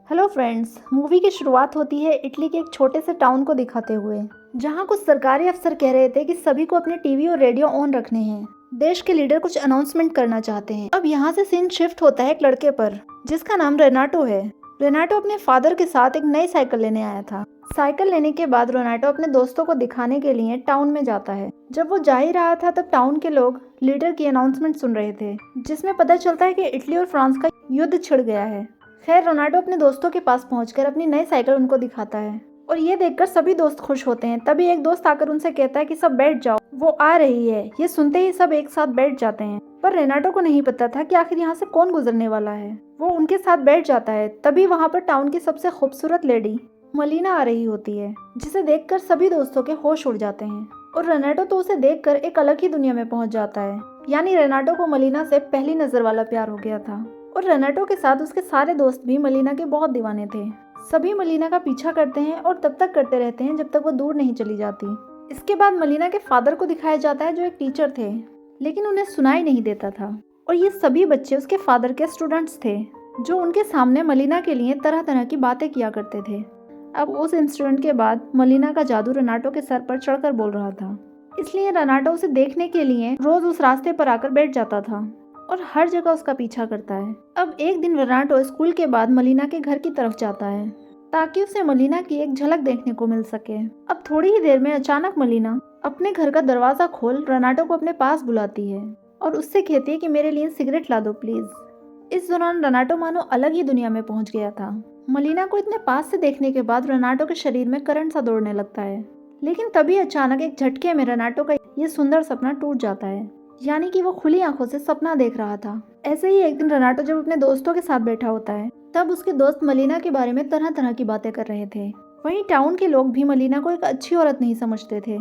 Hello friends, movie की शुरुआत होती है इटली के एक छोटे से टाउन को दिखाते हुए, जहां कुछ सरकारी अफसर कह रहे थे कि सभी को अपने टीवी और रेडियो ऑन रखने हैं। देश के लीडर कुछ अनाउंसमेंट करना चाहते हैं। अब यहाँ से सीन शिफ्ट होता है एक लड़के पर, जिसका नाम रेनाटो है। रेनाटो अपने फादर के साथ एक नई साइकिल लेने आया था। साइकिल लेने के बाद रेनाटो अपने दोस्तों को दिखाने के लिए टाउन में जाता है। जब वो जा ही रहा था तब टाउन के लोग लीडर की अनाउंसमेंट सुन रहे थे, जिसमें पता चलता है कि इटली और फ्रांस का युद्ध छिड़ गया है। खैर, रोनाल्डो अपने दोस्तों के पास पहुंचकर अपनी नई साइकिल उनको दिखाता है और ये देखकर सभी दोस्त खुश होते हैं। तभी एक दोस्त आकर उनसे कहता है कि सब बैठ जाओ, वो आ रही है। ये सुनते ही सब एक साथ बैठ जाते हैं, पर रेनाटो को नहीं पता था कि आखिर यहाँ से कौन गुजरने वाला है। वो उनके साथ बैठ जाता है। तभी वहाँ पर टाउन की सबसे खूबसूरत लेडी मलीना आ रही होती है, जिसे देखकर सभी दोस्तों के होश उड़ जाते हैं और रेनाटो तो उसे देखकर एक अलग ही दुनिया में पहुंच जाता है। यानी रेनाटो को मलीना से पहली नजर वाला प्यार हो गया था और रेनाटो के साथ उसके सारे दोस्त भी मलीना के बहुत दीवाने थे। सभी मलीना का पीछा करते हैं और तब तक करते रहते हैं जब तक वो दूर नहीं चली जाती। इसके बाद मलीना के फादर को दिखाया जाता है, जो एक टीचर थे, लेकिन उन्हें सुनाई नहीं देता था। और ये सभी बच्चे उसके फादर के स्टूडेंट्स थे, जो उनके सामने मलीना के लिए तरह तरह की बातें किया करते थे। अब उस इंसिडेंट के बाद मलीना का जादू रेनाटो के सर पर चढ़कर बोल रहा था, इसलिए रेनाटो उसे देखने के लिए रोज उस रास्ते पर आकर बैठ जाता था और हर जगह उसका पीछा करता है। अब एक दिन रेनाटो स्कूल के बाद मलीना के घर की तरफ जाता है ताकि उसे मलीना की एक झलक देखने को मिल सके। अब थोड़ी ही देर में अचानक मलीना अपने घर का दरवाजा खोल रेनाटो को अपने पास बुलाती है और उससे कहती है कि मेरे लिए सिगरेट ला दो प्लीज। इस दौरान रेनाटो मानो अलग ही दुनिया में पहुंच गया था। मलीना को इतने पास से देखने के बाद रेनाटो के शरीर में करंट सा दौड़ने लगता है, लेकिन तभी अचानक एक झटके में रेनाटो का ये सुंदर सपना टूट जाता है। यानी कि वो खुली आंखों से सपना देख रहा था। ऐसे ही एक दिन रेनाटो जब अपने दोस्तों के साथ बैठा होता है, तब उसके दोस्त मलीना के बारे में तरह तरह की बातें कर रहे थे। वहीं टाउन के लोग भी मलीना को एक अच्छी औरत नहीं समझते थे,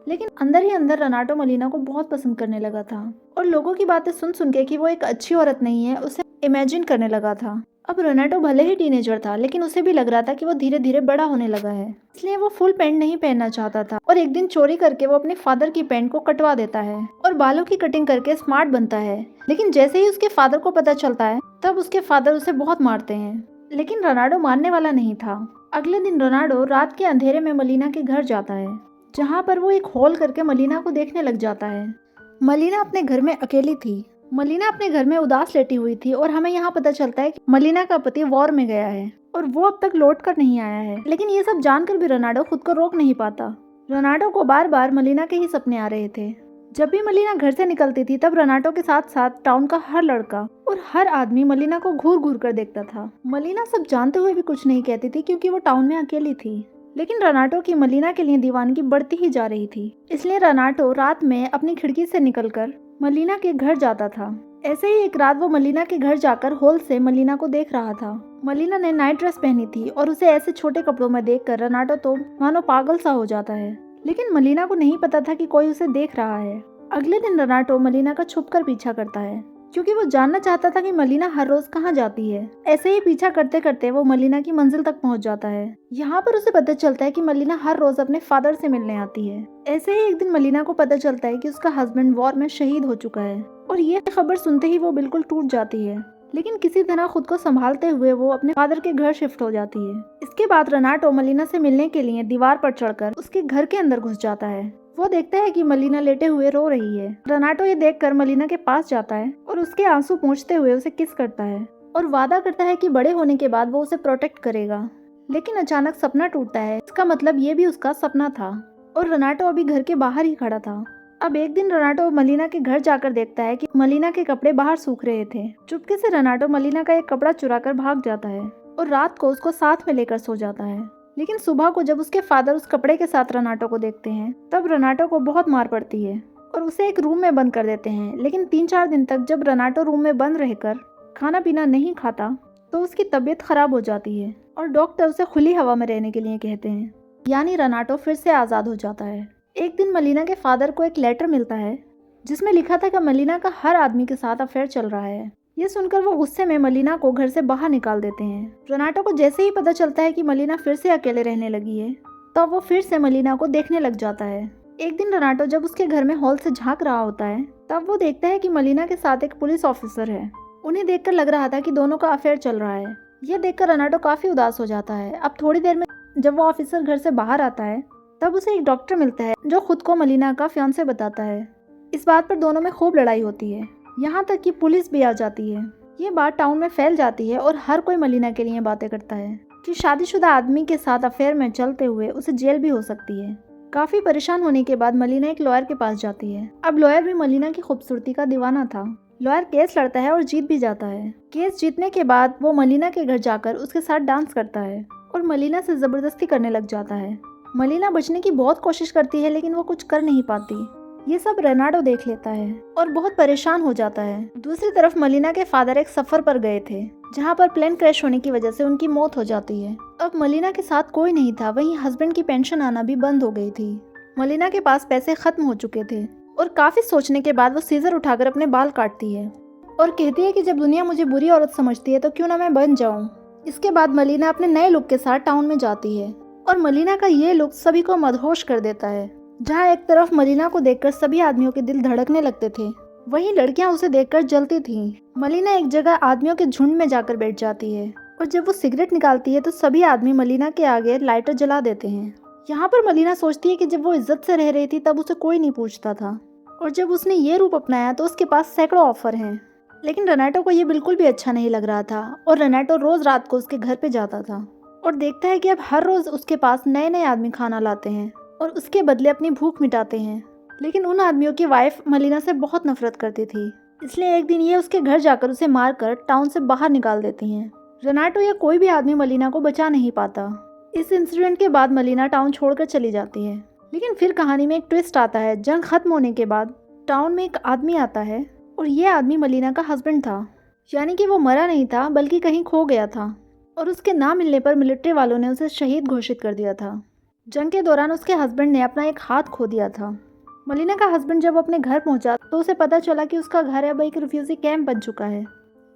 लेकिन अंदर ही अंदर रेनाटो मलीना को बहुत पसंद करने लगा था और लोगों की बातें सुन सुन के कि वो एक अच्छी औरत नहीं है, उसे इमेजिन करने लगा था। अब रेनाटो भले ही टीनेजर था, लेकिन उसे भी लग रहा था कि वो धीरे धीरे बड़ा होने लगा है, इसलिए वो फुल पैंट नहीं पहनना चाहता था। और एक दिन चोरी करके वो अपने फादर की पैंट को कटवा देता है और बालों की कटिंग करके स्मार्ट बनता है। लेकिन जैसे ही उसके फादर को पता चलता है, तब उसके फादर उसे बहुत मारते हैं, लेकिन रेनाटो मानने वाला नहीं था। अगले दिन रेनाटो रात के अंधेरे में मलीना के घर जाता है, जहाँ पर वो एक हॉल करके मलीना को देखने लग जाता है। मलीना अपने घर में अकेली थी। मलीना अपने घर में उदास लेटी हुई थी और हमें यहाँ पता चलता है कि मलीना का पति वॉर में गया है और वो अब तक लौट कर नहीं आया है। लेकिन ये सब जानकर भी रेनाटो खुद को रोक नहीं पाता। रेनाटो को बार बार मलीना के ही सपने आ रहे थे। जब भी मलीना घर से निकलती थी, तब रेनाटो के साथ साथ टाउन का हर लड़का और हर आदमी मलीना को घूर घूर कर देखता था। मलीना सब जानते हुए भी कुछ नहीं कहती थी, क्योंकि वो टाउन में अकेली थी। लेकिन रेनाटो की मलीना के लिए दीवानगी बढ़ती ही जा रही थी, इसलिए रेनाटो रात में अपनी खिड़की से निकलकर मलीना के घर जाता था। ऐसे ही एक रात वो मलीना के घर जाकर हॉल से मलीना को देख रहा था। मलीना ने नाइट ड्रेस पहनी थी और उसे ऐसे छोटे कपड़ों में देखकर रेनाटो तो मानो पागल सा हो जाता है। लेकिन मलीना को नहीं पता था कि कोई उसे देख रहा है। अगले दिन रेनाटो मलीना का छुपकर पीछा करता है, क्योंकि वो जानना चाहता था कि मलीना हर रोज कहाँ जाती है। ऐसे ही पीछा करते करते वो मलीना की मंजिल तक पहुँच जाता है। यहाँ पर उसे पता चलता है कि मलीना हर रोज अपने फादर से मिलने आती है। ऐसे ही एक दिन मलीना को पता चलता है कि उसका हस्बैंड वॉर में शहीद हो चुका है और ये खबर सुनते ही वो बिल्कुल टूट जाती है। लेकिन किसी तरह खुद को संभालते हुए वो अपने फादर के घर शिफ्ट हो जाती है। इसके बाद रेनाटो मलीना से मिलने के लिए दीवार पर चढ़कर उसके घर के अंदर घुस जाता है। वो देखता है कि मलीना लेटे हुए रो रही है। रेनाटो ये देखकर मलीना के पास जाता है और उसके आंसू पोंछते हुए उसे किस करता है और वादा करता है कि बड़े होने के बाद वो उसे प्रोटेक्ट करेगा। लेकिन अचानक सपना टूटता है। इसका मतलब ये भी उसका सपना था और रेनाटो अभी घर के बाहर ही खड़ा था। अब एक दिन रेनाटो मलीना के घर जाकर देखता है कि मलीना के कपड़े बाहर सूख रहे थे। चुपके से रेनाटो मलीना का एक कपड़ा चुराकर भाग जाता है और रात को उसको साथ में लेकर सो जाता है। लेकिन सुबह को जब उसके फादर उस कपड़े के साथ रेनाटो को देखते हैं, तब रेनाटो को बहुत मार पड़ती है और उसे एक रूम में बंद कर देते हैं। लेकिन 3-4 दिन तक जब रेनाटो रूम में बंद रहकर खाना पीना नहीं खाता, तो उसकी तबीयत खराब हो जाती है और डॉक्टर उसे खुली हवा में रहने के लिए कहते हैं। यानी रेनाटो फिर से आज़ाद हो जाता है। एक दिन मलीना के फादर को एक लेटर मिलता है, जिसमें लिखा था कि मलीना का हर आदमी के साथ अफेयर चल रहा है। ये सुनकर वो गुस्से में मलीना को घर से बाहर निकाल देते हैं। रेनाटो को जैसे ही पता चलता है कि मलीना फिर से अकेले रहने लगी है, तो वो फिर से मलीना को देखने लग जाता है। एक दिन रेनाटो जब उसके घर में हॉल से झांक रहा होता है, तब वो देखता है कि मलीना के साथ एक पुलिस ऑफिसर है। उन्हें देखकर लग रहा था कि दोनों का अफेयर चल रहा है। ये देखकर रेनाटो काफ़ी उदास हो जाता है। अब थोड़ी देर में जब वो ऑफिसर घर से बाहर आता है तब उसे एक डॉक्टर मिलता है जो खुद को मलिना का फियांसे बताता है। इस बात पर दोनों में खूब लड़ाई होती है, यहाँ तक कि पुलिस भी आ जाती है। ये बात टाउन में फैल जाती है और हर कोई मलिना के लिए बातें करता है कि शादीशुदा आदमी के साथ अफेयर में चलते हुए उसे जेल भी हो सकती है। काफी परेशान होने के बाद मलिना एक लॉयर के पास जाती है। अब लॉयर भी मलिना की खूबसूरती का दीवाना था। लॉयर केस लड़ता है और जीत भी जाता है। केस जीतने के बाद वो मलिना के घर जाकर उसके साथ डांस करता है और मलिना से जबरदस्ती करने लग जाता है। मलिना बचने की बहुत कोशिश करती है लेकिन वो कुछ कर नहीं पाती। ये सब रेनाडो देख लेता है और बहुत परेशान हो जाता है। दूसरी तरफ मलिना के फादर एक सफर पर गए थे जहाँ पर प्लेन क्रैश होने की वजह से उनकी मौत हो जाती है। अब मलिना के साथ कोई नहीं था, वहीं हस्बैंड की पेंशन आना भी बंद हो गई थी। मलिना के पास पैसे खत्म हो चुके थे और काफी सोचने के बाद वो सीजर उठाकर अपने बाल काटती है और कहती है कि जब दुनिया मुझे बुरी औरत समझती है तो क्यों ना मैं बन जाऊं। इसके बाद मलिना अपने नए लुक के साथ टाउन में जाती है और मलिना का ये लुक सभी को मदहोश कर देता है। जहाँ एक तरफ मलिना को देखकर सभी आदमियों के दिल धड़कने लगते थे, वहीं लड़कियां उसे देखकर जलती थीं। मलिना एक जगह आदमियों के झुंड में जाकर बैठ जाती है और जब वो सिगरेट निकालती है तो सभी आदमी मलिना के आगे लाइटर जला देते हैं। यहाँ पर मलिना सोचती है कि जब वो इज्जत से रह रही थी तब उसे कोई नहीं पूछता था और जब उसने ये रूप अपनाया तो उसके पास सैकड़ों ऑफर हैं। लेकिन रेनाटो को ये बिल्कुल भी अच्छा नहीं लग रहा था और रेनाटो रोज रात को उसके घर पे जाता था और देखता है कि अब हर रोज उसके पास नए नए आदमी खाना लाते हैं और उसके बदले अपनी भूख मिटाते हैं। लेकिन उन आदमियों की वाइफ मलिना से बहुत नफरत करती थी, इसलिए एक दिन ये उसके घर जाकर उसे मारकर टाउन से बाहर निकाल देती हैं। रेनाटो या कोई भी आदमी मलिना को बचा नहीं पाता। इस इंसिडेंट के बाद मलिना टाउन छोड़कर चली जाती है। लेकिन फिर कहानी में एक ट्विस्ट आता है। जंग खत्म होने के बाद टाउन में एक आदमी आता है और ये आदमी मलिना का हस्बैंड था, यानी कि वो मरा नहीं था बल्कि कहीं खो गया था और उसके ना मिलने पर मिलिट्री वालों ने उसे शहीद घोषित कर दिया था। जंग के दौरान उसके हस्बैंड ने अपना एक हाथ खो दिया था। मलिना का हस्बैंड जब अपने घर पहुंचा तो उसे पता चला कि उसका घर अब एक रिफ्यूजी कैंप बन चुका है,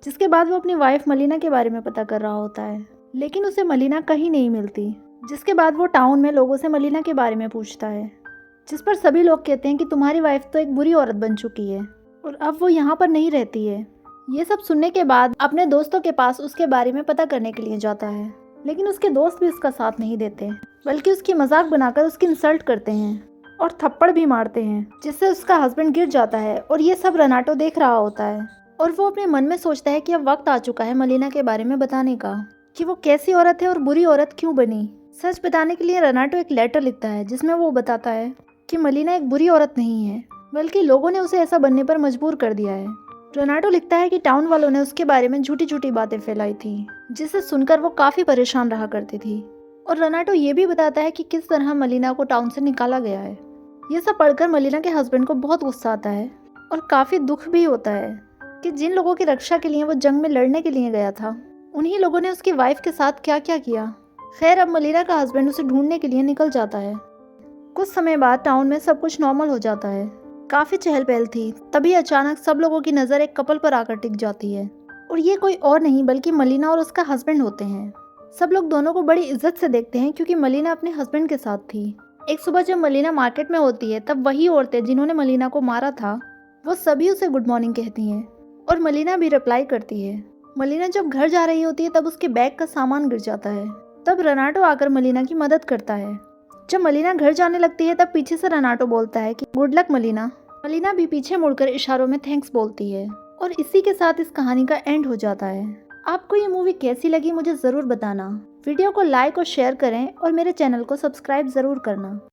जिसके बाद वो अपनी वाइफ मलिना के बारे में पता कर रहा होता है। लेकिन उसे मलिना कहीं नहीं मिलती, जिसके बाद वो टाउन में लोगों से मलिना के बारे में पूछता है, जिस पर सभी लोग कहते हैं कि तुम्हारी वाइफ तो एक बुरी औरत बन चुकी है और अब वो यहाँ पर नहीं रहती है। ये सब सुनने के बाद अपने दोस्तों के पास उसके बारे में पता करने के लिए जाता है, लेकिन उसके दोस्त भी उसका साथ नहीं देते, बल्कि उसकी मजाक बनाकर उसकी इंसल्ट करते हैं और थप्पड़ भी मारते हैं, जिससे उसका हस्बैंड गिर जाता है और ये सब रेनाटो देख रहा होता है और वो अपने मन में सोचता है कि अब वक्त आ चुका है मलिना के बारे में बताने का, कि वो कैसी औरत है और बुरी औरत क्यों बनी। सच बताने के लिए रेनाटो एक लेटर लिखता है जिसमें वो बताता है कि मलिना एक बुरी औरत नहीं है, बल्कि लोगों ने उसे ऐसा बनने पर मजबूर कर दिया है। रेनाटो लिखता है कि टाउन वालों ने उसके बारे में झूठी झूठी बातें फैलाई थी, जिसे सुनकर वो काफी परेशान रहा करती थी। और रेनाटो ये भी बताता है कि किस तरह मलिना को टाउन से निकाला गया है। ये सब पढ़कर मलिना के हस्बैंड को बहुत गुस्सा आता है और काफी दुख भी होता है कि जिन लोगों की रक्षा के लिए वो जंग में लड़ने के लिए गया था, उन्हीं लोगों ने उसकी वाइफ के साथ क्या क्या किया। खैर, अब मलिना का हस्बैंड उसे ढूंढने के लिए निकल जाता है। कुछ समय बाद टाउन में सब कुछ नॉर्मल हो जाता है। काफी चहल पहल थी, तभी अचानक सब लोगों की नजर एक कपल पर आकर टिक जाती है और ये कोई और नहीं बल्कि मलिना और उसका हस्बैंड होते हैं। सब लोग दोनों को बड़ी इज्जत से देखते हैं क्योंकि मलिना अपने हस्बैंड के साथ थी। एक सुबह जब मलिना मार्केट में होती है तब वही औरतें जिन्होंने मलिना को मारा था वो सभी उसे गुड मॉर्निंग कहती हैं और मलिना भी रिप्लाई करती है। मलिना जब घर जा रही होती है तब उसके बैग का सामान गिर जाता है। तब रेनाटो आकर मलिना की मदद करता है। जब मलिना घर जाने लगती है तब पीछे से रेनाटो बोलता है कि गुड लक मलिना। मलिना भी पीछे मुड़कर इशारों में थैंक्स बोलती है और इसी के साथ इस कहानी का एंड हो जाता है। आपको ये मूवी कैसी लगी मुझे ज़रूर बताना। वीडियो को लाइक और शेयर करें और मेरे चैनल को सब्सक्राइब ज़रूर करना।